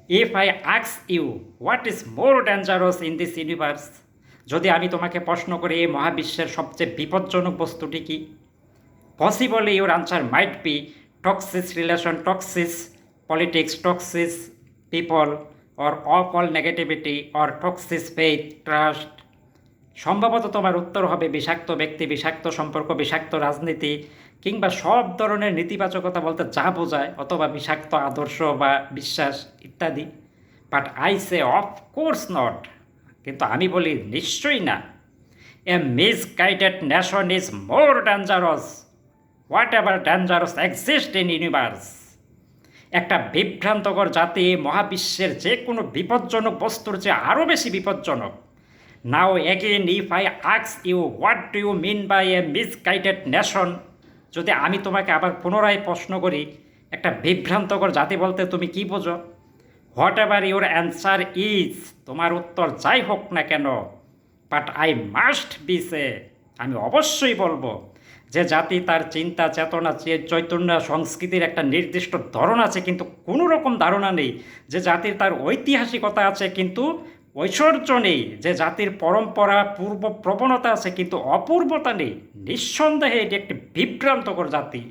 If I আক্স you what is more dangerous in this universe, যদি আমি তোমাকে প্রশ্ন করি এই মহাবিশ্বের সবচেয়ে বিপজ্জনক বস্তুটি কি, possibly your answer might be toxic relation, toxic politics, toxic people, or of all negativity, or toxic faith trust. সম্ভবত তোমার উত্তর হবে বিষাক্ত ব্যক্তি, বিষাক্ত সম্পর্ক, বিষাক্ত রাজনীতি, কিংবা সব ধরনের নেতিবাচকতা বলতে যা বোঝায়, অথবা বিষাক্ত আদর্শ বা বিশ্বাস ইত্যাদি। But I say of course not, কিন্তু আমি বলি নিশ্চয়ই না। A misguided nation is more dangerous whatever dangerous exist in universe. একটা বিভ্রান্তকর জাতি মহাবিশ্বের যে কোনো বিপজ্জনক বস্তুর চেয়ে আরও বেশি বিপজ্জনক। নাও এগেইন ইফ আই আক্স you what do you mean by a misguided nation, যদি আমি তোমাকে আবার পুনরায় প্রশ্ন করি একটা বিভ্রান্তকর জাতি বলতে তুমি কি বোঝো, what ever your answer is, তোমার উত্তর যাই হোক না কেন, বাট আই মাস্ট বি সে, আমি অবশ্যই বলবো যে জাতি তার চিন্তা চেতনা চৈতন্য সংস্কৃতির একটা নির্দিষ্ট ধরন আছে কিন্তু কোনো রকম ধারণা নেই, যে জাতির তার ঐতিহাসিকতা আছে কিন্তু ঐশ্বর্য নেই, যে জাতির পরম্পরা পূর্ব প্রবণতা আছে কিন্তু অপূর্বতা নেই, নিঃসন্দেহে এটি একটি বিভ্রান্তকর জাতি।